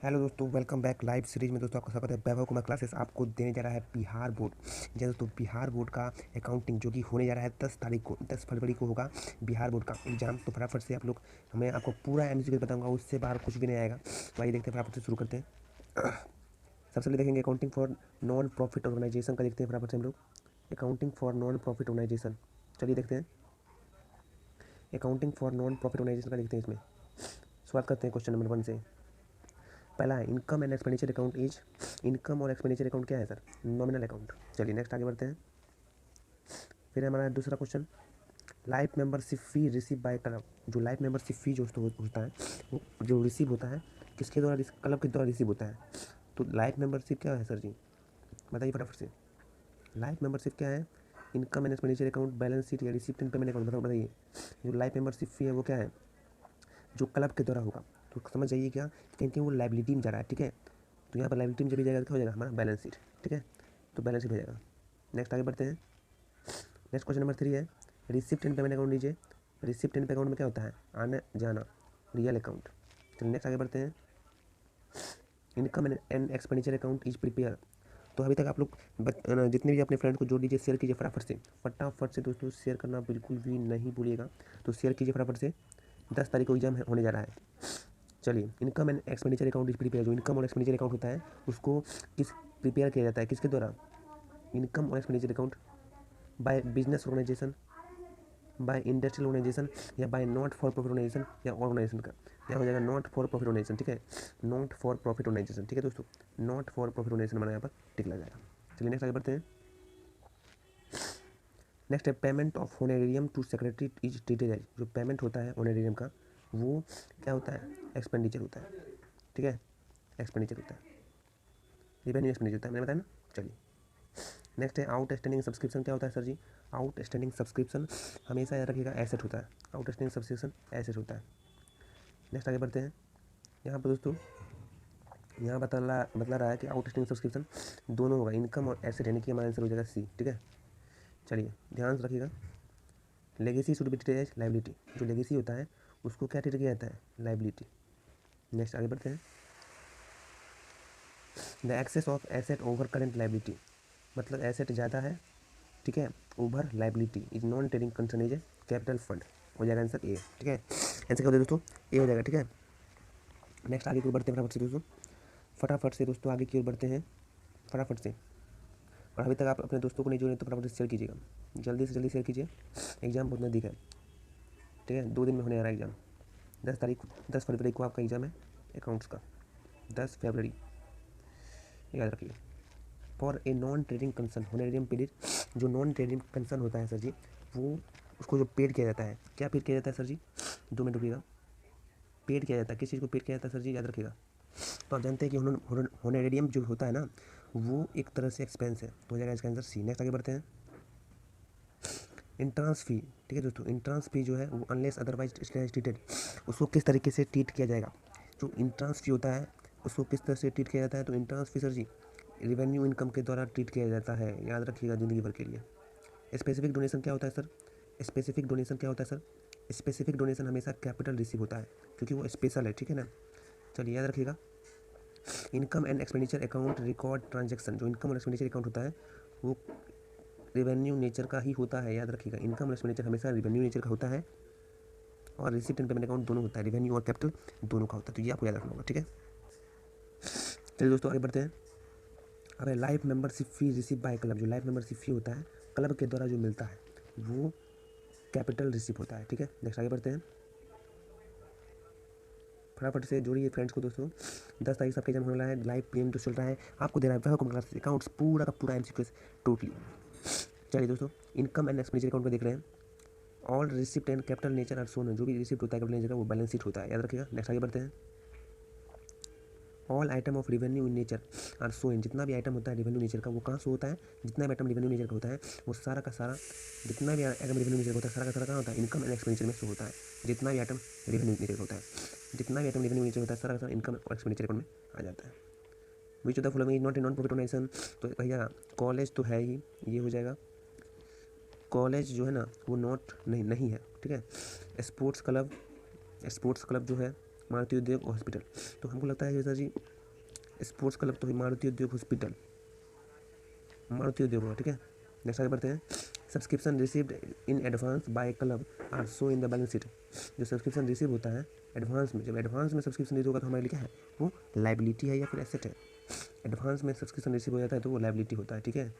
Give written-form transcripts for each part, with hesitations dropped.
Hello दोस्तों, welcome back live series में। दोस्तों आपका स्वागत है। वैभव कुमार क्लासेस आपको देने जा रहा है बिहार बोर्ड। जी दोस्तों, बिहार बोर्ड का अकाउंटिंग जो कि होने जा रहा है 10 फरवरी को होगा बिहार बोर्ड का एग्जाम। तो फटाफट से आप लोग, मैं आपको पूरा एमसीक्यू बताऊंगा, उससे बाहर कुछ भी नहीं आएगा। तो आइए देखते हैं, फटाफट से शुरू करते हैं। सबसे पहले देखेंगे accounting for non profit organization का। देखते हैं फटाफट से हम लोग accounting for non profit organization. चलिए देखते हैं accounting for non profit organization का। देखते हैं इसमें शुरुआत करते हैं क्वेश्चन नंबर 1 से। पहला है income and expenditure account is. Income और एक्सपेंडिचर अकाउंट क्या है सर? Nominal account. चलिए नेक्स्ट आगे बढ़ते हैं। फिर हमारा दूसरा question, life membership fee receive by club. जो लाइफ मेंबरशिप फी जो होता है वो जो रिसीव होता है किसके द्वारा? क्लब के द्वारा रिसीव होता है। तो लाइफ मेंबरशिप क्या है सर जी? बताइए फटाफट से। लाइफ मेंबरशिप क्या है? Income and expenditure account, balance sheet या रिसिप्ट एंड पेमेंट अकाउंट। बताइए जो लाइफ मेंबरशिप फी है वो क्या है? जो क्लब के द्वारा होगा। तो समझ जाइए क्या, क्योंकि वो लाइबिलिटी में जा रहा है। ठीक है, तो यहाँ पर लाइबिलिटी में जब भी जाएगा तो क्या हो जाएगा? हमारा बैलेंस शीट। ठीक है, तो बैलेंस शीट हो जाएगा। नेक्स्ट आगे बढ़ते हैं। नेक्स्ट क्वेश्चन नंबर 3 है रिसिप्ट एंड पेमेंट अकाउंट लीजिए। रिसिप्ट एंड अकाउंट में क्या होता है? आना जाना, रियल अकाउंट। चलिए नेक्स्ट आगे बढ़ते हैं। Income and expenditure account is prepare. तो अभी तक आप लोग जितने भी अपने फ्रेंड को जोड़ लीजिए, शेयर कीजिए फटाफट से। फटाफट से दोस्तों शेयर करना बिल्कुल भी नहीं भूलिएगा। तो शेयर कीजिए फटाफट से। 10 तारीख को एग्जाम होने जा रहा है। चलिए income and expenditure account is prepare. जो इनकम और एक्सपेंडिचर अकाउंट होता है उसको किस प्रिपेयर किया जाता है? किसके द्वारा? इनकम और expenditure account by business organization, by industrial organization, या by not for profit organization या ऑर्गेनाइजेशन का। क्या हो जाएगा? Not for profit organization. ठीक है, नॉट फॉर प्रॉफिट ऑर्गेनाइजेशन। ठीक है दोस्तों, नॉट फॉर प्रॉफिट ऑर्गेनाइजेशन हमारा यहाँ पर टिक लग जाएगा। चलिए नेक्स्ट आगे बढ़ते हैं। नेक्स्ट है payment of honorarium to secretary is treated as. जो पेमेंट होता है ऑनरेरियम का वो क्या होता है? एक्सपेंडिचर होता है। ठीक है, एक्सपेंडिचर होता है, रिवेन्यू एक्सपेंडिचर होता है, मैंने बताया ना। चलिए नेक्स्ट है आउट स्टैंडिंग सब्सक्रिप्शन। क्या होता है सर जी? आउट स्टैंडिंग सब्सक्रिप्शन हमेशा याद रखिएगा एसेट होता है। आउट स्टैंडिंग सब्सक्रिप्शन एसेट होता है। नेक्स्ट आगे बढ़ते हैं। यहाँ पर दोस्तों यहाँ बतला रहा है कि आउट स्टैंडिंग सब्सक्रिप्शन दोनों होगा, इनकम और एसेट, यानी कि हमारा आंसर हो जाएगा सी। ठीक है, चलिए ध्यान से रखिएगा। Legacy should be treated as liability. जो लेगेसी होता है उसको क्या ट्रीट किया जाता है? लाइबिलिटी। नेक्स्ट आगे बढ़ते हैं। The excess of asset over current liability, मतलब एसेट ज़्यादा है, ठीक है, over liability is non trading concern is a capital fund. हो जाएगा आंसर ए। ठीक है, आंसर क्या होता है दोस्तों? ए हो जाएगा। ठीक है, नेक्स्ट आगे की ओर बढ़ते हैं फटाफट से दोस्तों। फटाफट से दोस्तों आगे की ओर बढ़ते हैं फटाफट से। और अभी तक आप अपने दोस्तों को नहीं जोड़े तो फटाफट से शेयर कीजिएगा, जल्दी से जल्दी शेयर कीजिए। एग्जाम बहुत नज़दीक है। ठीक है, 2 दिन में होने आ रहा है एग्जाम। 10 फरवरी को आपका एग्जाम है अकाउंट्स का। 10 फरवरी, याद रखिए। For a non trading concern honorarium period. जो नॉन ट्रेडिंग कंसर्न होता है सर जी, वो उसको जो पेड किया जाता है, क्या पेड किया जाता है सर जी? 2 मिनट रुकिएगा। पेड किया जाता है, किस चीज़ को पेड किया जाता है सर जी? याद रखिएगा। तो आप जानते हैं कि होनेरियम जो होता है ना, वो एक तरह से एक्सपेंस है। तो हो जाएगा इसका आंसर सी। नेक्स्ट आगे बढ़ते हैं। इंट्रांस फी, ठीक है दोस्तों, इंट्रांस फी जो है वो अनलेस अदरवाइज ट्रीटेड, उसको किस तरीके से ट्रीट किया जाएगा? जो इंट्रांस फी होता है उसको किस तरह से ट्रीट किया जाता है? तो इंट्रांस फी सर जी रिवेन्यू इनकम के द्वारा ट्रीट किया जाता है, याद रखिएगा ज़िंदगी भर के लिए। स्पेसिफिक डोनेशन क्या होता है सर? स्पेसिफिक डोनेशन क्या होता है सर? स्पेसिफिक डोनेशन हमेशा कैपिटल रिसीव होता है, क्योंकि वो स्पेशल है। ठीक है ना, चलिए याद रखिएगा। Income and expenditure account record transaction. जो इनकम और एक्सपेंडिचर अकाउंट होता है वो रिवेन्यू नेचर का ही होता है, याद रखिएगा। इनकम और एक्सपेंडिचर हमेशा रिवेन्यू नेचर का होता है, और रिसिप्ट एंड पेमेंट अकाउंट दोनों होता है, रिवेन्यू और कैपिटल दोनों का होता है। तो ये आपको याद रखना होगा। ठीक है, चलिए दोस्तों आगे बढ़ते हैं। अब life membership fee receive by club. जो लाइफ मेंबरशिप फी होता है क्लब के द्वारा जो मिलता है वो कैपिटल रिसीव होता है। ठीक है, नेक्स्ट आगे बढ़ते हैं। फटाफट से जोड़िए फ्रेंड्स को दोस्तों। 10 तारीख से आपका एग्जाम होने वाला है। लाइव पीएम जो चल रहा है आपको दे रहा है वह क्लास अकाउंट्स पूरा का पूरा एमसीक्यू टोटली। चलिए दोस्तों, इनकम एंड एक्सपेंडिचर अकाउंट में देख रहे हैं। All receipt and capital nature are shown. जो भी रिसिप्ट होता है कैपिटल नेचर का वो बैलेंस शीट होता है, याद रखिएगा। नेक्स्ट आगे बढ़ते हैं। All item of revenue in nature are show in. जितना भी आइटम होता है रिवेन्यू नेचर का वो कहाँ शो होता है? जितना भी आइटम रिवेन्यू नेचर का होता है वो सारा का सारा, जितना भी आइटम रिवेन्यू नेचर का होता है सारा का सारा कहाँ होता है? इनकम एंड एक्सपेंडिचर में शो होता है। जितना भी आइटम रिवेन्यू नेचर का होता है, जितना भी आइटम रिवेन्यू नेचर होता है सारा का सारा इनकम और एक्सपेंडिचर अकाउंट में आ जाता है। Which of the following is not a non profit organization. तो भैया कॉलेज तो है ही, ये हो जाएगा। कॉलेज जो है ना वो नॉट नहीं है। ठीक है, स्पोर्ट्स क्लब, स्पोर्ट्स क्लब जो है मारुति उद्योग हॉस्पिटल, तो हमको लगता है कि सर जी स्पोर्ट्स क्लब तो मारुति उद्योग हॉस्पिटल, मारुति उद्योग होगा, ठीक है। नेक्स्ट आगे बढ़ते हैं। Subscription received in advance by club are show in the balance sheet. जो सब्सक्रिप्शन रिसीव होता है एडवांस में, जब एडवांस में सब्सक्रिप्शन रिसीव होगा तो हमारे लिए क्या है, वो लाइबिलिटी है या फिर एसेट है। एडवांस में सब्सक्रिप्शन रिसीव हो जाता है तो वो लाइबिलिटी होता है, ठीक है,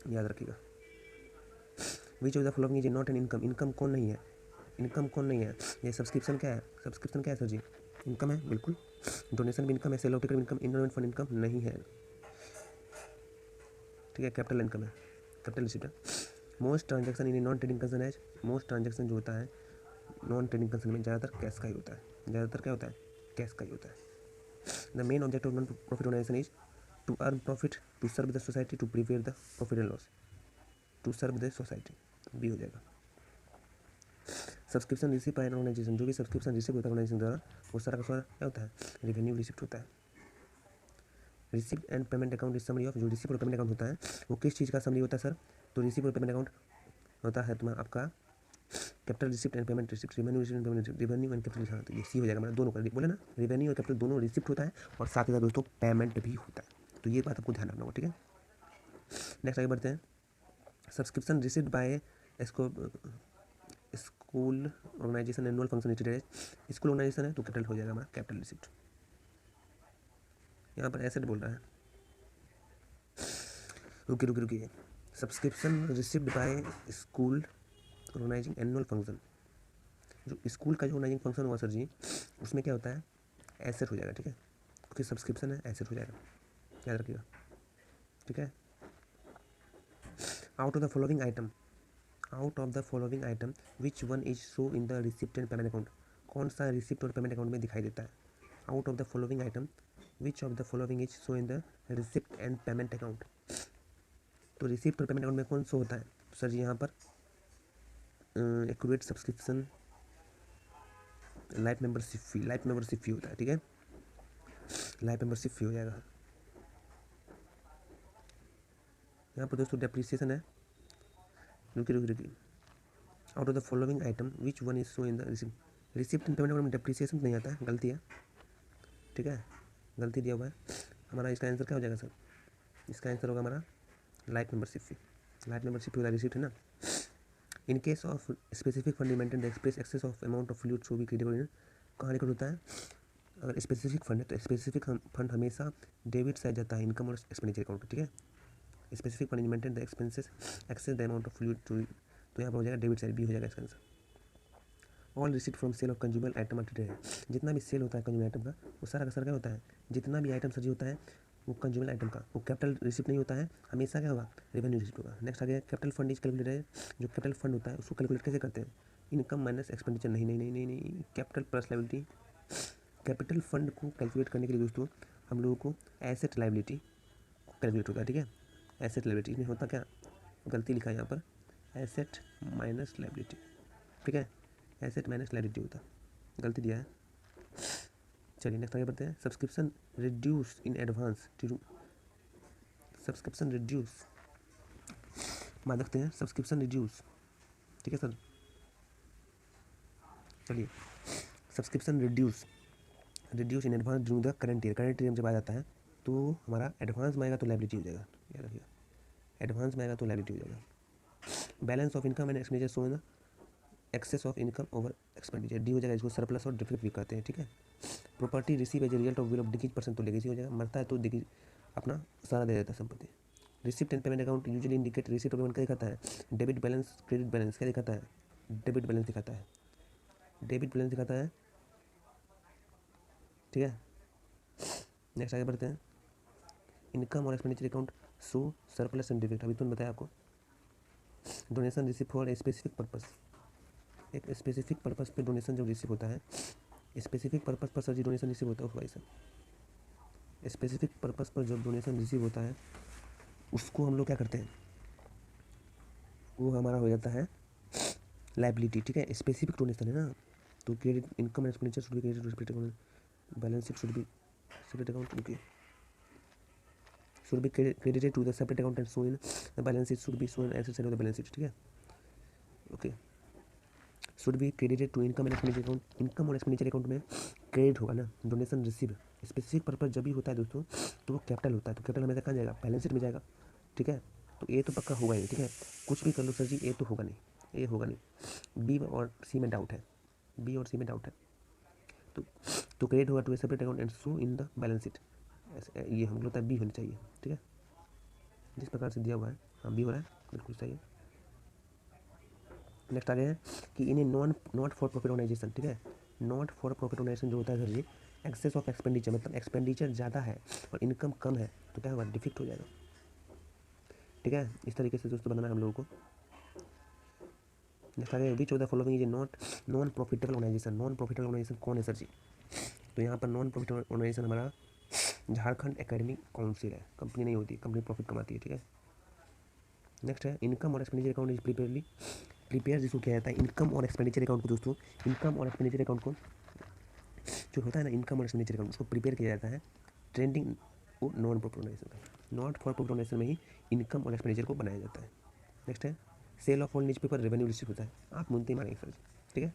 याद रखिएगा। विच of the following is not an income. Income कौन नहीं है, इनकम कौन नहीं है, ये सब्सक्रिप्शन क्या है, सब्सक्रिप्शन क्या है सर जी, इनकम है, बिल्कुल। डोनेशन भी इनकम है, sale of ticket income, investment fund income नहीं है, ठीक है, कैपिटल इनकम है, कैपिटल रिसिप्ट है। Most transaction in non trading concern है, मोस्ट ट्रांजैक्शन जो होता है नॉन ट्रेडिंग कंसर्न में ज़्यादातर कैश का ही होता है, ज़्यादातर क्या होता है, कैश का ही होता है। The main object of non profit organization is to earn profit, to serve the society, to prepare the profit and loss, to serve the society भी हो जाएगा। सब्सक्रिप्शन रिसीव बाय ऑर्गेनाइजेशन, जो भी सब्सक्रिप्शन रिसीव होता है organisation द्वारा वो सारा का सारा क्या होता है, रेवेन्यू रिसिप्ट होता है। Receipt and payment account is summary of, जो रिसिप्ट और पेमेंट अकाउंट होता है वो किस चीज़ का समरी होता है सर, तो रिसिप्ट और पेमेंट अकाउंट होता है तुम्हारा आपका capital receipt and payment receipt, revenue receipt and payment, revenue and capital, हाँ तो ये सी हो जाएगा, मतलब दोनों का बोले ना, रेवेन्यू और कैपिटल दोनों रिसिप्ट होता है और साथ ही साथ दोस्तों पेमेंट भी होता है, तो ये बात आपको ध्यान रखना होगा, ठीक है। नेक्स्ट आगे बढ़ते हैं। सब्सक्रिप्शन रिसिप्ट बाय इसको school organization annual function related, school organization है तो कैपिटल हो जाएगा हमारा कैपिटल रिसिप्ट। यहाँ पर एसेट बोल रहा है, रुकिए, subscription receipt by school organizing annual function, जो स्कूल का जो ऑर्गेनाइजिंग फंक्शन हुआ सर जी उसमें क्या होता है, एसेट हो जाएगा, ठीक है, क्योंकि सब्सक्रिप्शन है एसेट हो जाएगा, याद रखिएगा, ठीक है। Out of the following item, out of the following item which one is show in the receipt and payment account, कौन सा रिसिप्ट और पेमेंट अकाउंट में दिखाई देता है। Out of the following item which of the following is show in the receipt and payment account, तो receipt और payment account में कौन शो होता है, तो सर जी यहाँ पर accurate subscription, life membership fee, life membership फी होता है, ठीक है, लाइफ मेंबरशिप फी हो जाएगा। यहाँ पर दोस्तों डेप्रिसिएशन है, रुकिए, out of the following item which one is show in the receipt, receipt and payment account में डेप्रिसिएशन नहीं आता है, गलती है, ठीक है, गलती दिया हुआ है हमारा, इसका आंसर क्या हो जाएगा सर, इसका आंसर होगा हमारा life membership fee, life membership fee वाला रिसिप्ट है ना। In case of specific fund demented the express excess of amount of fluid show be credit, कहाँ रिकॉर्ड होता है, अगर स्पेसिफिक फंड है तो स्पेसिफिक फंड हमेशा डेबिट साइड जाता है इनकम और एक्सपेंडिचर अकाउंट, ठीक है, specific fund demented the expenses excess the amount of fluid, तो यहाँ पर हो जाएगा डेबिट साइड, बी हो जाएगा इसका answer. All receipt from sale of consumer item are treated है, जितना भी सेल होता है कंज्यूमर आइटम का वो सारा का सारा क्या होता है, जितना भी आइटम सर्जी होता है वो कंज्यूमर आइटम का वो कैपिटल रिसिप्ट नहीं होता है, हमेशा क्या होगा, रेवेन्यू रिसिप्ट होगा। नेक्स्ट आ गया कैपिटल फंड इज कैलकुलेटेड है, जो कैपिटल फंड होता है उसको कैलकुलेट कैसे करते हैं, इनकम माइनस एक्सपेंडिचर, नहीं, capital plus liability. Capital fund को कैलकुलेट करने के लिए दोस्तों हम लोगों को एसेट लाइबिलिटी कैलकुलेट होता है, ठीक है, एसेट लाइबिलिटी इसमें होता क्या, गलती लिखा है यहाँ पर, एसेट माइनस लाइबिलिटी, ठीक है, एसेट माइनस लाइबिलिटी होता है, गलती दिया है। चलिए नेक्स्ट आगे बढ़ते हैं। Subscription reduce in advance, subscription reduce, मान रखते हैं सब्सक्रिप्शन रिड्यूस, ठीक है सर, चलिए subscription reduce in advance during the current year जब आ जाता है तो हमारा एडवांस में आएगा तो लाइबिलिटी हो जाएगा, याद रखिएगा, एडवांस में आएगा तो लाइबिलिटी हो जाएगा। Balance of income and expenditure show in excess of income over expenditure, D हो जाएगा, इसको सरप्लस और डिफिकल्ट भी कहते हैं, ठीक है। Property receive as a result of will of डिकीज पर्सन, तो लेगेसी हो जाएगा, मरता है तो डिकीज अपना सारा दे देता है संपत्ति। Receipt and payment account usually indicate, receipt और पेमेंट क्या दिखाता है, डेबिट बैलेंस क्रेडिट बैलेंस, क्या दिखाता है, डेबिट बैलेंस दिखाता है, डेबिट बैलेंस दिखाता है, ठीक है। नेक्स्ट आगे बढ़ते हैं। इनकम और expenditure account show surplus and difficult, अभी तुमने बताया आपको। Donation receive for a specific purpose, एक स्पेसिफिक पर्पस पे डोनेशन जब रिसीव होता है, स्पेसिफिक पर्पस पर सर जी डोनेशन रिसीव होता है भाई सर, स्पेसिफिक पर्पस पर जब डोनेशन रिसीव होता है उसको हम लोग क्या करते हैं, वो हमारा हो जाता है लाइबिलिटी, ठीक है, स्पेसिफिक डोनेशन है ना, तो credit income and expenditure should be credit to separate account, balance sheet should be separate account, okay, should be credited to the separate account and show in the balance sheet, should be shown as a side of the balance sheet, ठीक है, okay. Should be credited to income and expenditure account. Income और expenditure account में credit होगा ना, donation receive specific purpose जब भी होता है दोस्तों तो वो कैपिटल होता है, तो कैपिटल हमेशा कहाँ जाएगा, बैलेंस शीट में जाएगा, ठीक है। तो ए तो पक्का होगा ही, ठीक है, कुछ भी कर लो सर जी, ए तो होगा नहीं, ए होगा नहीं। बी और सी में डाउट है, बी और सी में डाउट है। तो क्रेडिट होगा to a separate account and show in the balance sheet, ये हम लोग बी होनी चाहिए, ठीक है, जिस प्रकार से दिया हुआ है। हाँ बी हो रहा है, बिल्कुल सही है। नेक्स्ट आगे है कि in a not for profit organization, ठीक है, नॉट फॉर प्रॉफिट ऑर्गेनाइजेशन जो होता है sir ji, excess of expenditure, मतलब एक्सपेंडिचर ज़्यादा है और इनकम कम है, तो क्या होगा, डिफिक्ट हो जाएगा, ठीक है। इस तरीके से दोस्तों बनाना है हम लोगों को। नेक्स्ट आगे which of the following is non profitable organization. Non profitable organization कौन है सर जी, तो यहाँ पर नॉन प्रॉफिटेबल ऑर्गेनाइजेशन हमारा झारखंड एकेडमिक काउंसिल है, कंपनी नहीं होती, कंपनी प्रॉफिट कमाती है, ठीक है। नेक्स्ट है इनकम और एक्सपेंडिचर अकाउंट इज प्रिपेयर, जिसको किया जाता है इनकम और एक्सपेंडिचर अकाउंट को दोस्तों, इनकम और एक्सपेंडिचर अकाउंट को जो होता है ना, इनकम और एक्सपेंडिचर अकाउंट, उसको प्रिपेयर किया जाता है ट्रेंडिंग और नॉन प्रॉफिट ऑर्गेनाइजेशन का, नॉट फॉर प्रॉफिट ऑर्गेनाइजेशन में ही इनकम और एक्सपेंडिचर को बनाया जाता है। नेक्स्ट है sale of old newspaper revenue receive होता है, आप मुनते ही मानेंगे सर जी, ठीक है।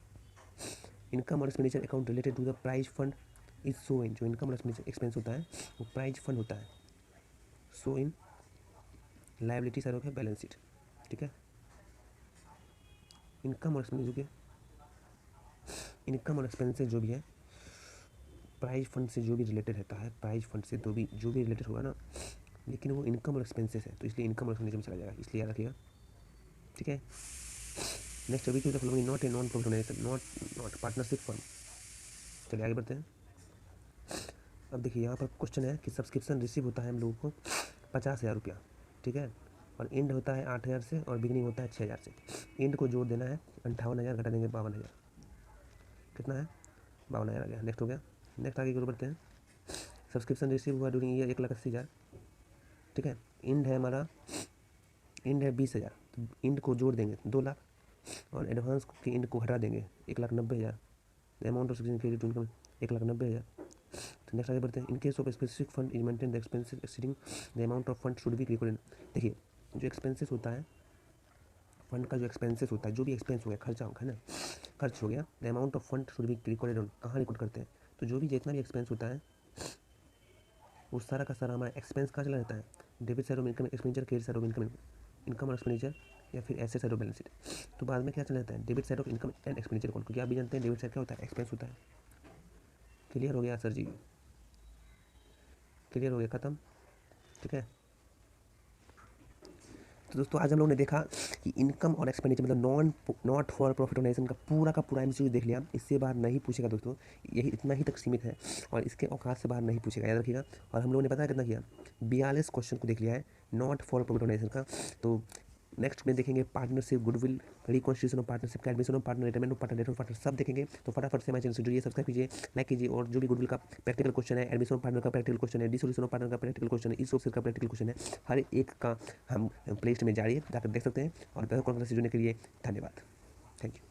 इनकम और expenditure account related to the prize fund is shown, जो इनकम और एक्सपेंडिचर एक्सपेंस होता है वो प्राइज फंड होता है, so in liability side of balance sheet, ठीक है। इनकम और एक्सपेंडिचर इनकम और एक्सपेंसेस जो भी है प्राइज फंड से जो भी रिलेटेड रहता है, प्राइज फंड से जो भी रिलेटेड होगा ना, लेकिन वो इनकम और एक्सपेंसेस है, तो इसलिए इनकम और एक्सपेंडिचर में चला जाएगा, इसलिए याद रखिएगा, ठीक है। नेक्स्ट अभी क्यों following not a non profit organization, not partnership firm. चलिए आगे बढ़ते हैं। अब देखिए यहाँ पर क्वेश्चन है कि सब्सक्रिप्शन रिसीव होता है हम लोगों को 50,000 रुपया, ठीक है, और एंड होता है 8,000 से और बिगनिंग होता है 6,000 से। एंड को जोड़ देना है 58,000, घटा देंगे 52,000, कितना है 52,000 आ गया। नेक्स्ट हो गया। नेक्स्ट आगे की ओर बढ़ते हैं। सब्सक्रिप्शन रिसीव हुआ ड्यूरिंग ईयर 1,80,000, ठीक है। एंड है हमारा, एंड है 20,000, तो एंड को जोड़ देंगे 2 लाख और एडवांस के एंड को हटा देंगे 1,90,000। Amount of subscription credit income 1,90,000। तो नेक्स्ट आगे बढ़ते हैं। इन case of specific fund is maintain the expenses exceeding the amount of fund should be recorded. देखिए जो एक्सपेंसेस होता है, फंड का जो एक्सपेंसेस होता है, जो भी एक्सपेंस हो गया, खर्चा है ना, खर्च हो गया, the amount of fund should be recorded on, कहाँ रिकॉर्ड करते हैं, तो जो भी जितना भी एक्सपेंस होता है वो सारा का सारा हमारा एक्सपेंस कहाँ चला जाता है, debit side of income expenditure, credit side of income और एक्सपेंडिचर, या फिर asset side of balance sheet. तो बाद में क्या चला जाता है, debit side of income and expenditure account, क्योंकि आप भी जानते हैं डेबिट साइड क्या होता है, एक्सपेंस होता है। क्लियर हो गया सर जी, क्लियर हो गया, खत्म, ठीक है। तो दोस्तों आज हम लोगों ने देखा कि इनकम और एक्सपेंडिचर मतलब नॉट फॉर प्रॉफिट ऑर्गेनाइजेशन का पूरा एमसीक्यू देख लिया, इससे बाहर नहीं पूछेगा दोस्तों, यही इतना ही तक सीमित है और इसके औकात से बाहर नहीं पूछेगा, याद रखिएगा। और हम लोगों ने पता है कितना किया, 42 क्वेश्चन को देख लिया है नॉट फॉर प्रॉफिट ऑर्गेनाइजेशन का। तो नेक्स्ट में देखेंगे partnership, goodwill, reconstitution of partnership, admission of partner, retirement of partner, death of partner, सब देखेंगे। तो फटाफट से हमारे चैनल से जुड़िए, सब्सक्राइब कीजिए, लाइक कीजिए, और जो भी गुडविल का प्रैक्टिकल क्वेश्चन है, एडमिशन ऑफ पार्टनर का प्रैक्टिकल क्वेश्चन है, डिसोल्यूशन ऑफ पार्टनर का प्रैक्टिकल क्वेश्चन है, इस ऑप्शन का प्रैक्टिकल क्वेश्चन है, हर एक का हम प्ले लिस्ट में जाइए, जाकर देख सकते हैं। और बेहतर कॉन्फ्रेंस से जुड़ने के लिए धन्यवाद, थैंक यू।